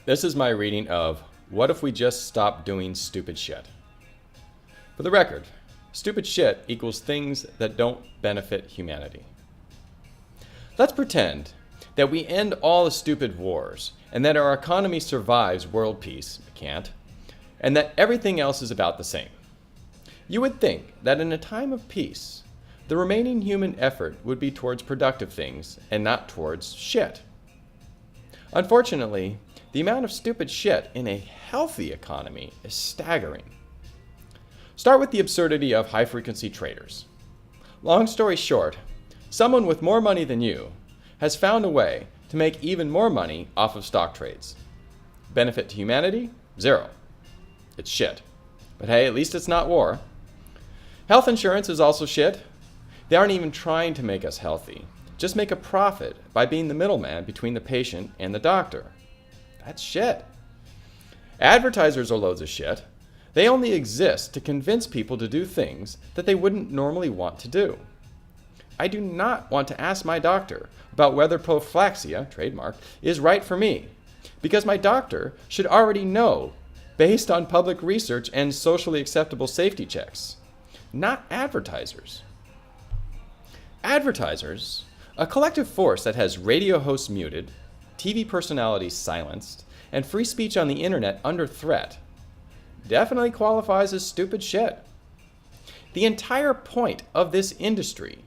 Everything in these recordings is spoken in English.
This is my reading of What If We Just Stopped Doing Stupid Shit? For the record, stupid shit equals things that don't benefit humanity. Let's pretend that we end all the stupid wars and that our economy survives world peace, it can't, and that everything else is about the same. You would think that in a time of peace, the remaining human effort would be towards productive things and not towards shit. Unfortunately, the amount of stupid shit in a healthy economy is staggering. Start with the absurdity of high-frequency traders. Long story short, someone with more money than you has found a way to make even more money off of stock trades. Benefit to humanity? Zero. It's shit. But hey, at least it's not war. Health insurance is also shit. They aren't even trying to make us healthy. Just make a profit by being the middleman between the patient and the doctor. That's shit. Advertisers are loads of shit. They only exist to convince people to do things that they wouldn't normally want to do. I do not want to ask my doctor about whether prophylaxia, trademark, is right for me, because my doctor should already know based on public research and socially acceptable safety checks, not advertisers. Advertisers, a collective force that has radio hosts muted, TV personalities silenced, and free speech on the internet under threat, definitely qualifies as stupid shit. The entire point of this industry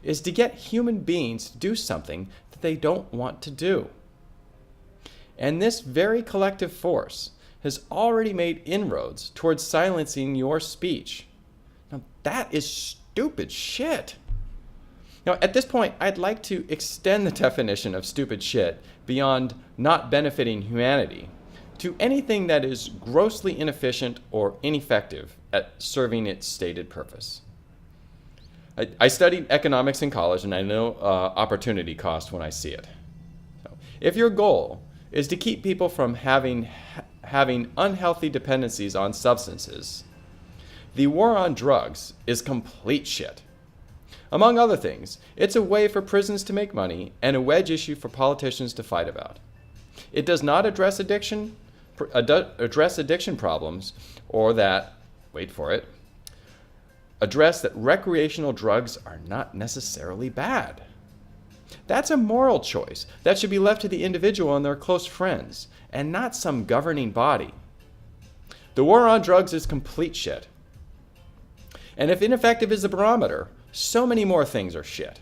is to get human beings to do something that they don't want to do. And this very collective force has already made inroads towards silencing your speech. Now that is stupid shit. Now, at this point, I'd like to extend the definition of stupid shit beyond not benefiting humanity to anything that is grossly inefficient or ineffective at serving its stated purpose. I studied economics in college, and I know opportunity cost when I see it. So, if your goal is to keep people from having unhealthy dependencies on substances, the war on drugs is complete shit. Among other things, it's a way for prisons to make money and a wedge issue for politicians to fight about. It does not address addiction problems or that, wait for it, address that recreational drugs are not necessarily bad. That's a moral choice that should be left to the individual and their close friends, and not some governing body. The war on drugs is complete shit. And if ineffective is the barometer, so many more things are shit.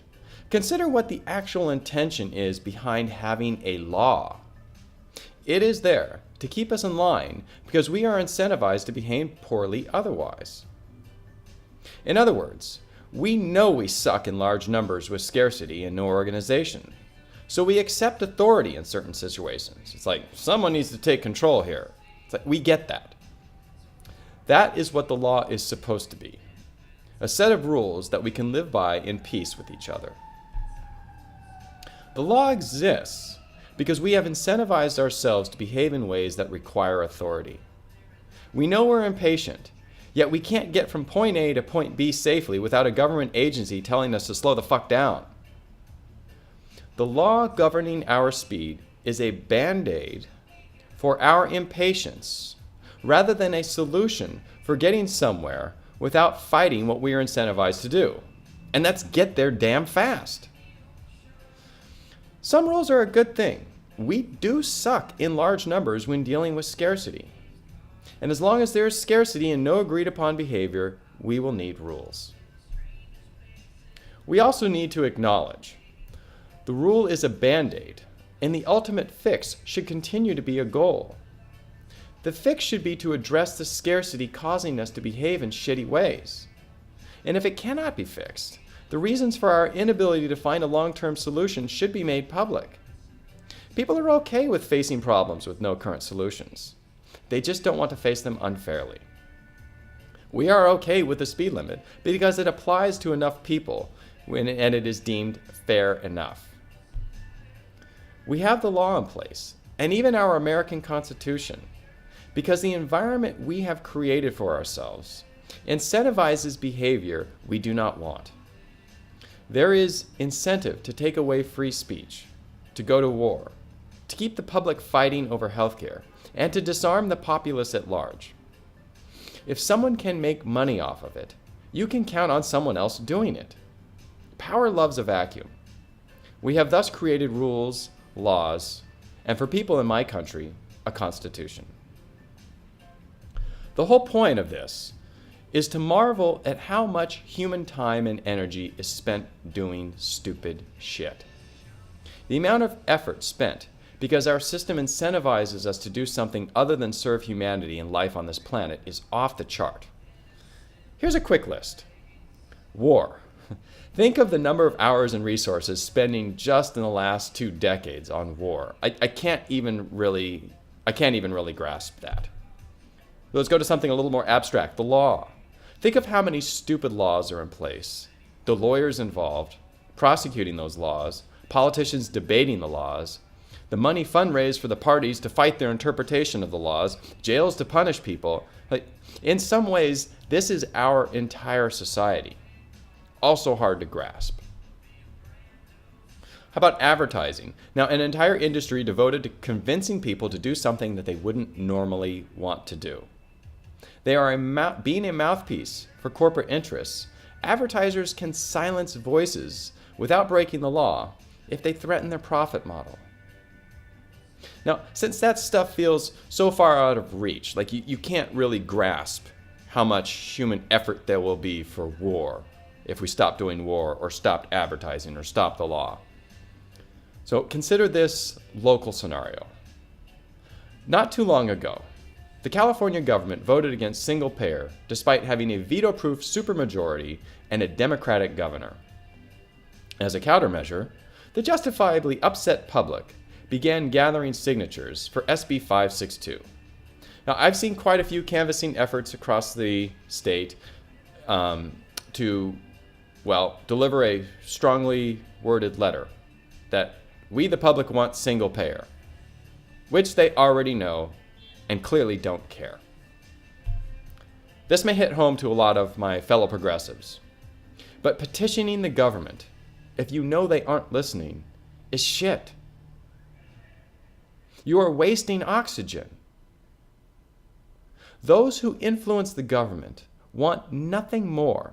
Consider what the actual intention is behind having a law. It is there to keep us in line because we are incentivized to behave poorly otherwise. In other words, we know we suck in large numbers with scarcity and no organization. So we accept authority in certain situations. It's like, someone needs to take control here. It's like, we get that. That is what the law is supposed to be. A set of rules that we can live by in peace with each other. The law exists because we have incentivized ourselves to behave in ways that require authority. We know we're impatient, yet we can't get from point A to point B safely without a government agency telling us to slow the fuck down. The law governing our speed is a band-aid for our impatience rather than a solution for getting somewhere without fighting what we are incentivized to do. And that's get there damn fast. Some rules are a good thing. We do suck in large numbers when dealing with scarcity. And as long as there is scarcity and no agreed upon behavior, we will need rules. We also need to acknowledge the rule is a band-aid, and the ultimate fix should continue to be a goal. The fix should be to address the scarcity causing us to behave in shitty ways. And if it cannot be fixed, the reasons for our inability to find a long-term solution should be made public. People are okay with facing problems with no current solutions. They just don't want to face them unfairly. We are okay with the speed limit because it applies to enough people and it is deemed fair enough. We have the law in place, and even our American Constitution, because the environment we have created for ourselves incentivizes behavior we do not want. There is incentive to take away free speech, to go to war, to keep the public fighting over healthcare, and to disarm the populace at large. If someone can make money off of it, you can count on someone else doing it. Power loves a vacuum. We have thus created rules, laws, and for people in my country, a constitution. The whole point of this is to marvel at how much human time and energy is spent doing stupid shit. The amount of effort spent because our system incentivizes us to do something other than serve humanity and life on this planet is off the chart. Here's a quick list. War. Think of the number of hours and resources spending just in the last 2 decades on war. I can't even really grasp that. Let's go to something a little more abstract, the law. Think of how many stupid laws are in place, the lawyers involved, prosecuting those laws, politicians debating the laws, the money fundraised for the parties to fight their interpretation of the laws, jails to punish people. In some ways, this is our entire society. Also hard to grasp. How about advertising? Now, an entire industry devoted to convincing people to do something that they wouldn't normally want to do. They are being a mouthpiece for corporate interests. Advertisers can silence voices without breaking the law if they threaten their profit model. Now, since that stuff feels so far out of reach, like you can't really grasp how much human effort there will be for war if we stop doing war or stopped advertising or stop the law. So consider this local scenario. Not too long ago, the California government voted against single payer despite having a veto-proof supermajority and a Democratic governor. As a countermeasure, the justifiably upset public began gathering signatures for SB 562. Now, I've seen quite a few canvassing efforts across the state to deliver a strongly worded letter that we, the public, want single payer, which they already know and clearly don't care. This may hit home to a lot of my fellow progressives, but petitioning the government, if you know they aren't listening, is shit. You are wasting oxygen. Those who influence the government want nothing more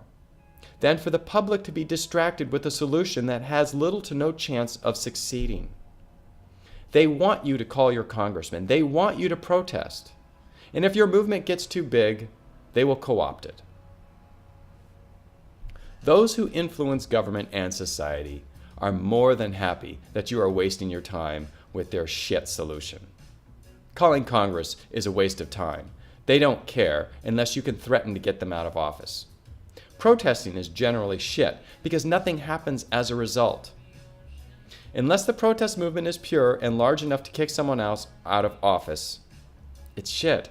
than for the public to be distracted with a solution that has little to no chance of succeeding. They want you to call your congressman. They want you to protest. And if your movement gets too big, they will co-opt it. Those who influence government and society are more than happy that you are wasting your time with their shit solution. Calling Congress is a waste of time. They don't care unless you can threaten to get them out of office. Protesting is generally shit because nothing happens as a result. Unless the protest movement is pure and large enough to kick someone else out of office, it's shit.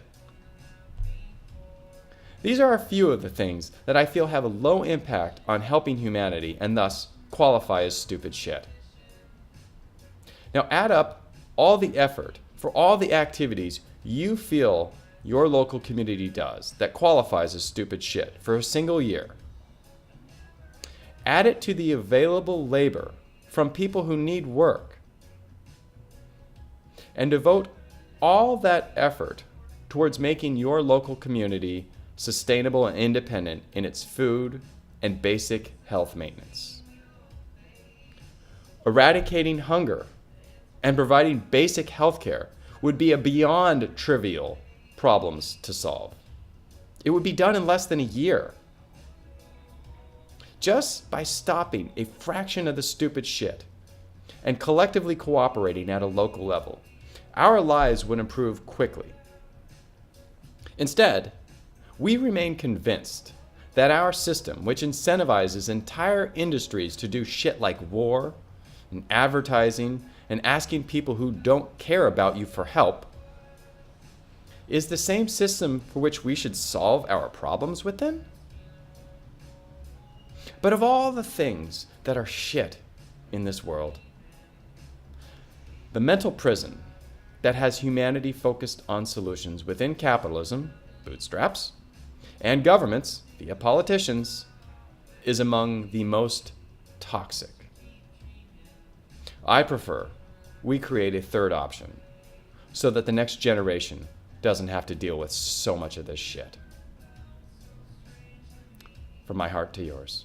These are a few of the things that I feel have a low impact on helping humanity and thus qualify as stupid shit. Now add up all the effort for all the activities you feel your local community does that qualifies as stupid shit for a single year. Add it to the available labor from people who need work, and devote all that effort towards making your local community sustainable and independent in its food and basic health maintenance. Eradicating hunger and providing basic health care would be a beyond trivial problems to solve. It would be done in less than a year. Just by stopping a fraction of the stupid shit and collectively cooperating at a local level, our lives would improve quickly. Instead, we remain convinced that our system, which incentivizes entire industries to do shit like war and advertising and asking people who don't care about you for help, is the same system for which we should solve our problems with them? But of all the things that are shit in this world, the mental prison that has humanity focused on solutions within capitalism, bootstraps, and governments, via politicians, is among the most toxic. I prefer we create a third option so that the next generation doesn't have to deal with so much of this shit. From my heart to yours.